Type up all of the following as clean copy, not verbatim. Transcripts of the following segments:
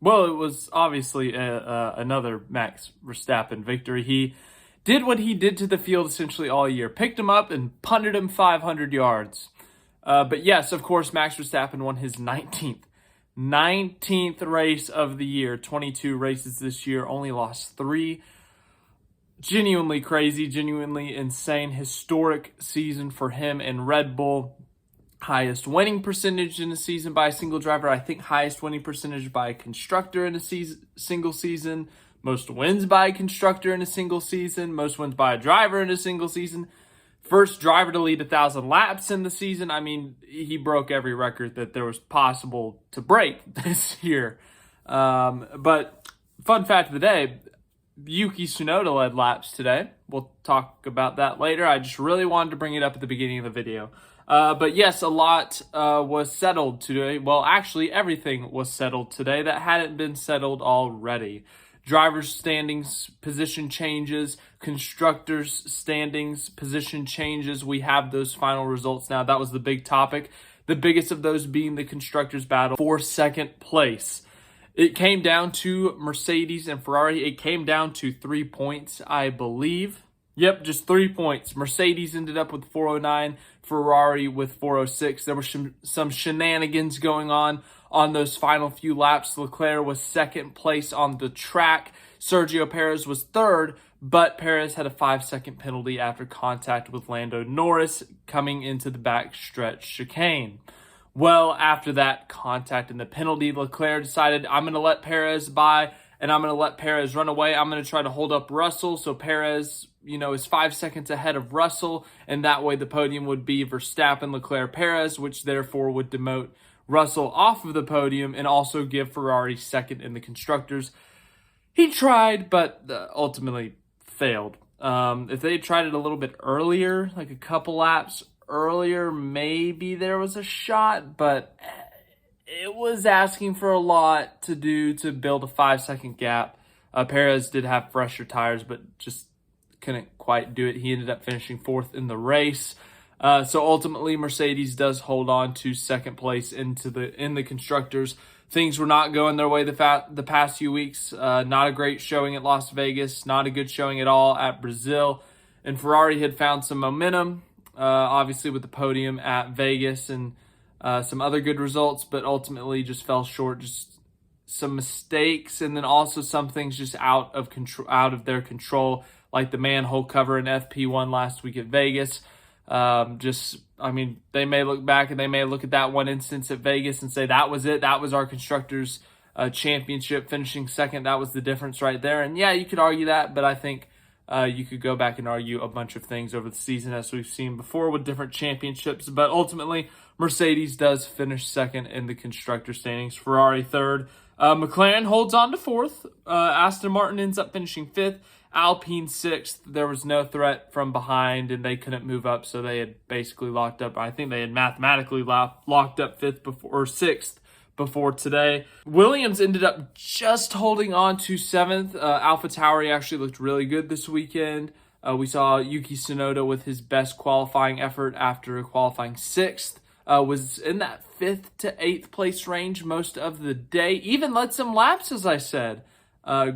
Well, it was obviously another Max Verstappen victory. He did what he did to the field essentially all year. Picked him up and punted him 500 yards. But yes, of course, Max Verstappen won his 19th race of the year. 22 races this year, only lost 3. Genuinely crazy, genuinely insane, historic season for him and Red Bull. Highest winning percentage in a season by a single driver. I think highest winning percentage by a constructor in a single season. Most wins by a constructor in a single season. Most wins by a driver in a single season. First driver to lead 1,000 laps in the season. I mean, he broke every record that there was possible to break this year. But fun fact of the day, Yuki Tsunoda led laps today. We'll talk about that later. I just really wanted to bring it up at the beginning of the video. But yes, a lot was settled today. Well, actually, everything was settled today that hadn't been settled already. Drivers' standings, position changes, constructors' standings, position changes. We have those final results now. That was the big topic. The biggest of those being the constructors' battle for second place. It came down to Mercedes and Ferrari. It came down to 3 points, I believe. Yep, just 3 points. Mercedes ended up with 409, Ferrari with 406. There were some shenanigans going on those final few laps. Leclerc was second place on the track. Sergio Perez was third, but Perez had a 5-second penalty after contact with Lando Norris coming into the backstretch chicane. Well, after that contact and the penalty, Leclerc decided, I'm going to let Perez by, and I'm going to let Perez run away. I'm going to try to hold up Russell, so Perez, is 5 seconds ahead of Russell, and that way the podium would be Verstappen, Leclerc, Perez, which therefore would demote Russell off of the podium and also give Ferrari second in the constructors. He tried, but ultimately failed. If they tried it a little bit earlier, like a couple laps earlier, maybe there was a shot, but it was asking for a lot to do to build a 5-second gap. Perez did have fresher tires, but just couldn't quite do it. He ended up finishing 4th in the race. So ultimately, Mercedes does hold on to second place in the constructors. Things were not going their way the past few weeks. Not a great showing at Las Vegas. Not a good showing at all at Brazil. And Ferrari had found some momentum, obviously with the podium at Vegas and some other good results, but ultimately just fell short. Just some mistakes, and then also some things just out of their control, like the manhole cover in FP1 last week at Vegas. They may look back and they may look at that one instance at Vegas and say, that was it. That was our constructors championship, finishing second. That was the difference right there. And yeah, you could argue that, but I think you could go back and argue a bunch of things over the season, as we've seen before with different championships. But ultimately, Mercedes does finish second in the constructor standings. Ferrari third. McLaren holds on to 4th. Aston Martin ends up finishing 5th. Alpine 6th. There was no threat from behind, and they couldn't move up, so they had basically locked up. I think they had mathematically locked up 6th before today. Williams ended up just holding on to 7th. AlphaTauri actually looked really good this weekend. We saw Yuki Tsunoda with his best qualifying effort after qualifying 6th. Was in that 5th to 8th place range most of the day. Even led some laps, as I said.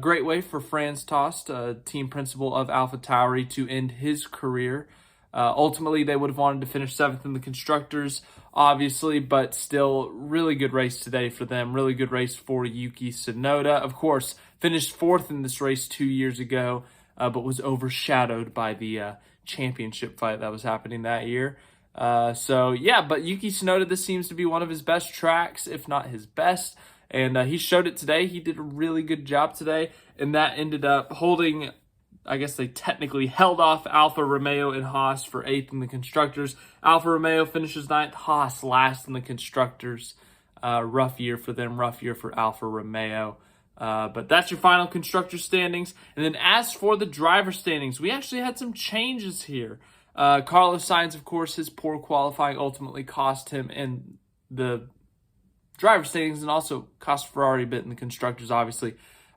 Great way for Franz Tost, team principal of AlphaTauri, to end his career. Ultimately, they would have wanted to finish 7th in the constructors, obviously, but still, really good race today for them. Really good race for Yuki Tsunoda. Of course, finished 4th in this race 2 years ago, but was overshadowed by the championship fight that was happening that year. But Yuki Tsunoda, this seems to be one of his best tracks, if not his best. And he showed it today. He did a really good job today. And that ended up holding, I guess they technically held off Alfa Romeo and Haas for 8th in the constructors. Alfa Romeo finishes 9th, Haas last in the constructors. Rough year for them, rough year for Alfa Romeo. But that's your final constructor standings. And then as for the driver standings, we actually had some changes here. Carlos Sainz, of course, his poor qualifying ultimately cost him in the driver standings and also cost Ferrari a bit in the constructors, obviously.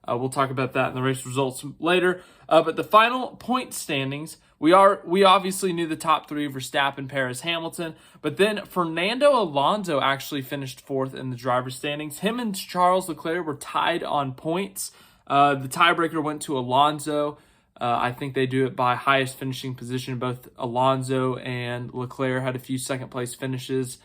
We'll talk about that in the race results later. But the final point standings, we obviously knew the top three: Verstappen, Perez, Hamilton. But then Fernando Alonso actually finished fourth in the driver's standings. Him and Charles Leclerc were tied on points. The tiebreaker went to Alonso. I think they do it by highest finishing position. Both Alonso and Leclerc had a few second place finishes.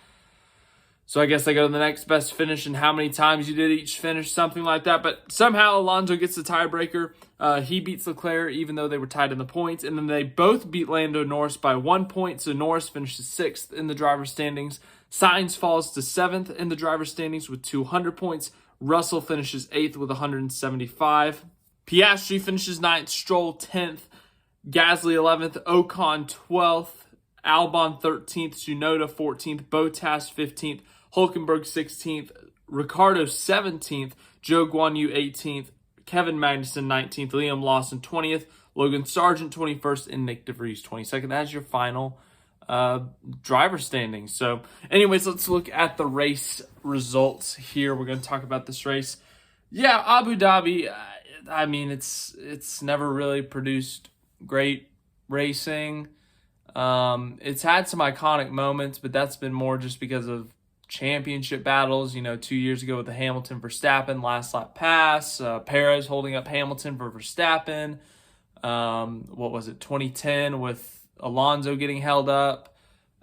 So I guess they go to the next best finish and how many times you did each finish, something like that. But somehow Alonso gets the tiebreaker. He beats Leclerc even though they were tied in the points. And then they both beat Lando Norris by 1 point. So Norris finishes 6th in the driver's standings. Sainz falls to 7th in the driver's standings with 200 points. Russell finishes 8th with 175. Piastri finishes 9th, Stroll 10th, Gasly 11th, Ocon 12th, Albon 13th, Tsunoda 14th, Bottas 15th, Hulkenberg 16th, Ricciardo 17th, Zhou Guanyu 18th, Kevin Magnussen 19th, Liam Lawson 20th, Logan Sargent 21st, and Nick DeVries 22nd. That's your final driver standings. So anyways, let's look at the race results here. We're going to talk about this race. Yeah, Abu Dhabi, I mean, it's never really produced great racing. It's had some iconic moments, but that's been more just because of championship battles. 2 years ago with the Hamilton Verstappen last lap pass, Perez holding up Hamilton for Verstappen. What was it, 2010 with Alonso getting held up.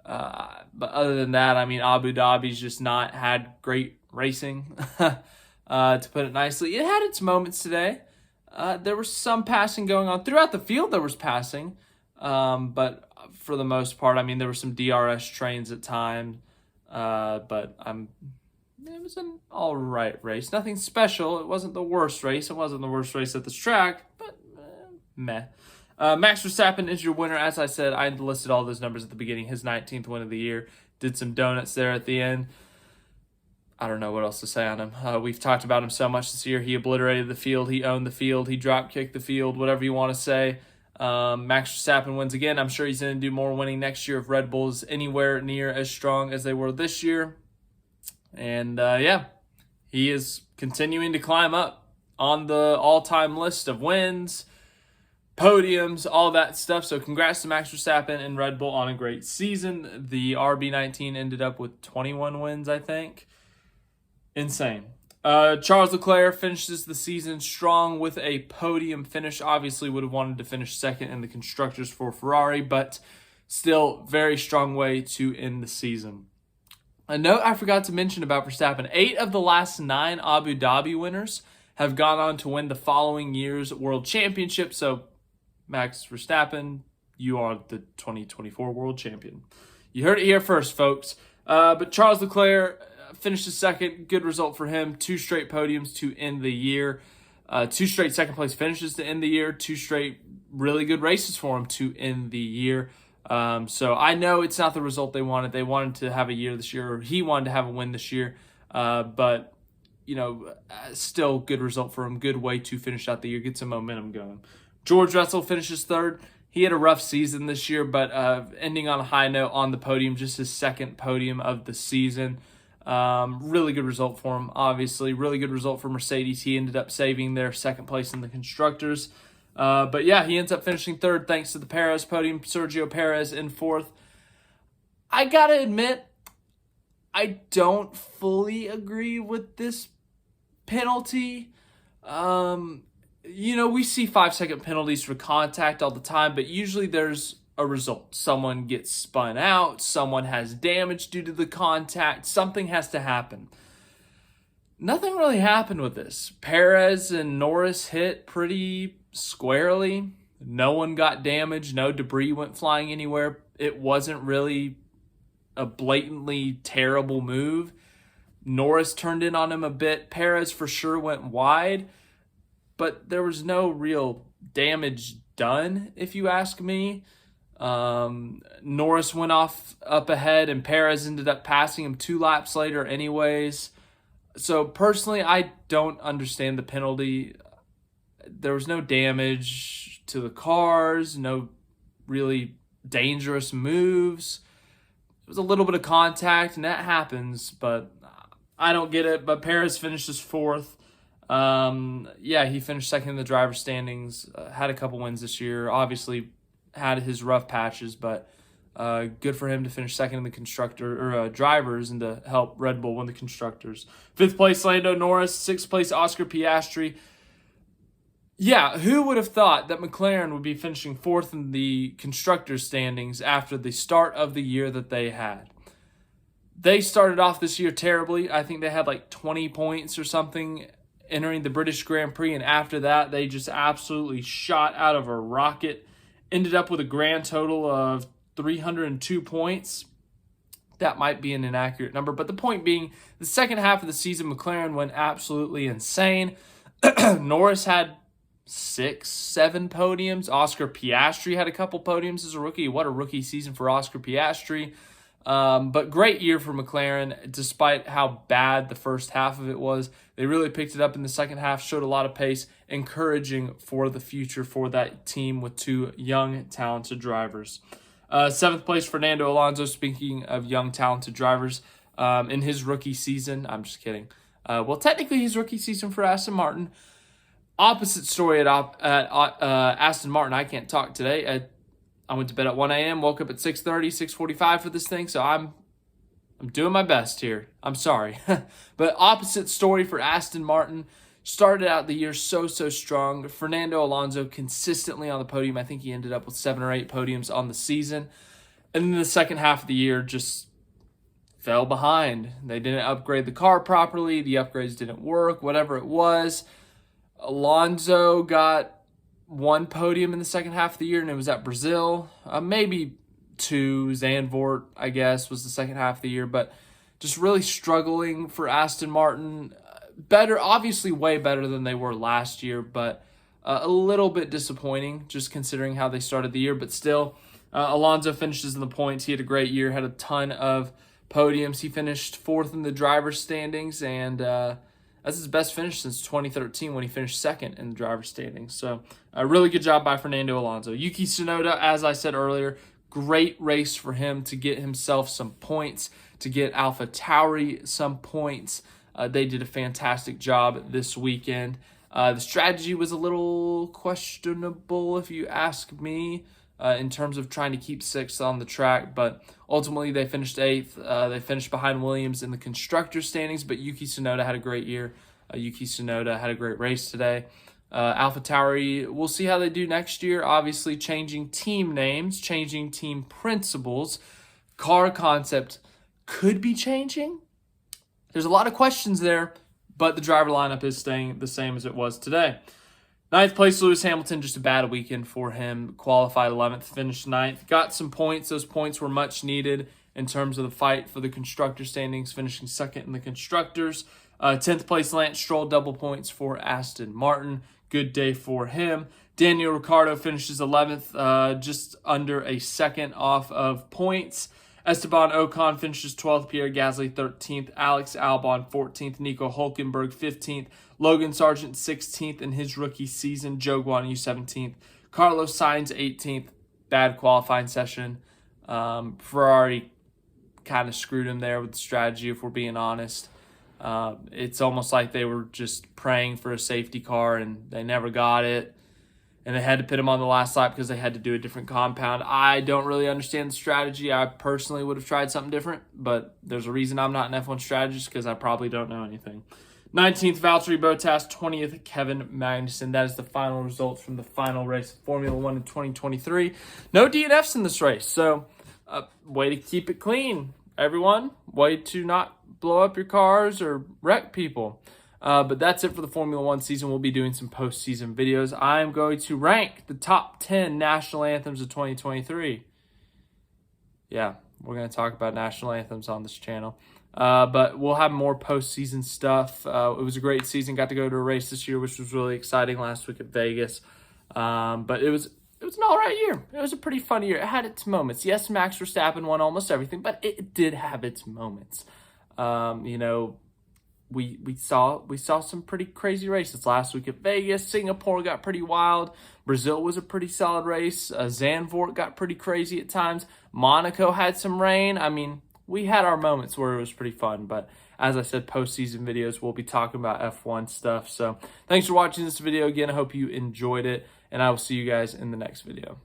But other than that, I mean, Abu Dhabi's just not had great racing, to put it nicely. It had its moments today. There was some passing going on. Throughout the field, there was passing. But for the most part, I mean, there were some DRS trains at times. But it was an all right race. Nothing special. It wasn't the worst race. It wasn't the worst race at this track, but meh. Max Verstappen is your winner. As I said, I listed all those numbers at the beginning. His 19th win of the year. Did some donuts there at the end. I don't know what else to say on him. We've talked about him so much this year. He obliterated the field. He owned the field. He drop-kicked the field, whatever you want to say. Max Verstappen wins again. I'm sure he's going to do more winning next year if Red Bull is anywhere near as strong as they were this year. And, he is continuing to climb up on the all-time list of wins, podiums, all that stuff. So congrats to Max Verstappen and Red Bull on a great season. The RB19 ended up with 21 wins, I think. Insane. Charles Leclerc finishes the season strong with a podium finish. Obviously would have wanted to finish second in the constructors for Ferrari, but still very strong way to end the season. A note I forgot to mention about Verstappen: 8 of the last 9 Abu Dhabi winners have gone on to win the following year's World Championship. So, Max Verstappen, you are the 2024 World Champion. You heard it here first, folks. But Charles Leclerc finishes second. Good result for him. 2 straight podiums to end the year. 2 straight second place finishes to end the year. 2 straight really good races for him to end the year. So I know it's not the result they wanted. They wanted to have a year this year, or he wanted to have a win this year. But, still good result for him. Good way to finish out the year. Get some momentum going. George Russell finishes third. He had a rough season this year, but ending on a high note on the podium, just his second podium of the season. Really good result for him, obviously. Really good result for Mercedes. He ended up saving their second place in the constructors. But yeah, he ends up finishing third thanks to the Perez podium. Sergio Perez in fourth. I gotta admit, I don't fully agree with this penalty. We see 5-second penalties for contact all the time, but usually there's a result. Someone gets spun out, someone has damage due to the contact, something has to happen. Nothing really happened with this. Perez and Norris hit pretty squarely. No one got damaged, no debris went flying anywhere. It wasn't really a blatantly terrible move. Norris turned in on him a bit. Perez for sure went wide, but there was no real damage done, if you ask me. Norris went off up ahead and Perez ended up passing him 2 laps later anyways. So personally, I don't understand the penalty. There was no damage to the cars, no really dangerous moves. It was a little bit of contact and that happens, but I don't get it. But Perez finishes fourth. Yeah, he finished second in the driver's standings, had a couple wins this year, obviously had his rough patches, but good for him to finish second in the drivers and to help Red Bull win the constructors. Fifth place, Lando Norris. Sixth place, Oscar Piastri. Yeah, who would have thought that McLaren would be finishing fourth in the constructors standings after the start of the year that they had? They started off this year terribly. I think they had like 20 points or something entering the British Grand Prix, and after that, they just absolutely shot out of a rocket. Ended up with a grand total of 302 points. That might be an inaccurate number, but the point being, the second half of the season, McLaren went absolutely insane. Norris had 6-7 podiums. Oscar Piastri had a couple podiums as a rookie. What a rookie season for Oscar Piastri. But great year for McLaren, despite how bad the first half of it was. They really picked it up in the second half, showed a lot of pace, encouraging for the future for that team with two young, talented drivers. Seventh place, Fernando Alonso, speaking of young, talented drivers, in his rookie season. I'm just kidding. Well, technically his rookie season for Aston Martin. Opposite story at Aston Martin. I can't talk today. I went to bed at 1 a.m., woke up at 6:30, 6:45 for this thing, so I'm doing my best here. I'm sorry. But opposite story for Aston Martin. Started out the year so strong. Fernando Alonso consistently on the podium. I think he ended up with 7 or 8 podiums on the season. And then the second half of the year just fell behind. They didn't upgrade the car properly. The upgrades didn't work, whatever it was. Alonso got 1 podium in the second half of the year, and it was at Brazil. Maybe 2. Zandvoort, I guess, was the second half of the year, but just really struggling for Aston Martin. Better, obviously way better than they were last year, but a little bit disappointing just considering how they started the year. But still, Alonso finishes in the points. He had a great year, had a ton of podiums. He finished 4th in the driver's standings, and that's his best finish since 2013 when he finished 2nd in the driver's standings. So a really good job by Fernando Alonso. Yuki Tsunoda, as I said earlier, great race for him to get himself some points, to get AlphaTauri some points. They did a fantastic job this weekend. The strategy was a little questionable, if you ask me, in terms of trying to keep 6th on the track, but ultimately they finished 8th. They finished behind Williams in the constructor standings, but Yuki Tsunoda had a great year. Yuki Tsunoda had a great race today. AlphaTauri, we'll see how they do next year. Obviously changing team names, changing team principles. Car concept could be changing. There's a lot of questions there, but the driver lineup is staying the same as it was today. 9th place, Lewis Hamilton, just a bad weekend for him. Qualified 11th, finished 9th. Got some points. Those points were much needed in terms of the fight for the constructor standings, finishing 2nd in the constructors. 10th place, Lance Stroll, double points for Aston Martin. Good day for him. Daniel Ricciardo finishes 11th, just under a 2nd off of points. Esteban Ocon finishes 12th, Pierre Gasly 13th, Alex Albon 14th, Nico Hulkenberg 15th, Logan Sargent 16th in his rookie season, Joe Guan Yu 17th, Carlos Sainz 18th, bad qualifying session. Ferrari kind of screwed him there with the strategy, if we're being honest. It's almost like they were just praying for a safety car and they never got it. And they had to put him on the last lap because they had to do a different compound. I don't really understand the strategy. I personally would have tried something different, but there's a reason I'm not an F1 strategist because I probably don't know anything. 19th, Valtteri Bottas. 20th, Kevin Magnussen. That is the final results from the final race of Formula 1 in 2023. No DNFs in this race, so way to keep it clean, everyone. Way to not blow up your cars or wreck people. But that's it for the Formula 1 season. We'll be doing some postseason videos. I'm going to rank the top 10 national anthems of 2023. Yeah, we're going to talk about national anthems on this channel. But we'll have more postseason stuff. It was a great season. Got to go to a race this year, which was really exciting last week at Vegas. But it was an all right year. It was a pretty fun year. It had its moments. Yes, Max Verstappen won almost everything, but it did have its moments. We saw some pretty crazy races last week at Vegas. Singapore got pretty wild. Brazil was a pretty solid race. Zandvoort got pretty crazy at times. Monaco had some rain. I mean, we had our moments where it was pretty fun. But as I said, postseason videos, we'll be talking about F1 stuff. So thanks for watching this video again. I hope you enjoyed it, and I will see you guys in the next video.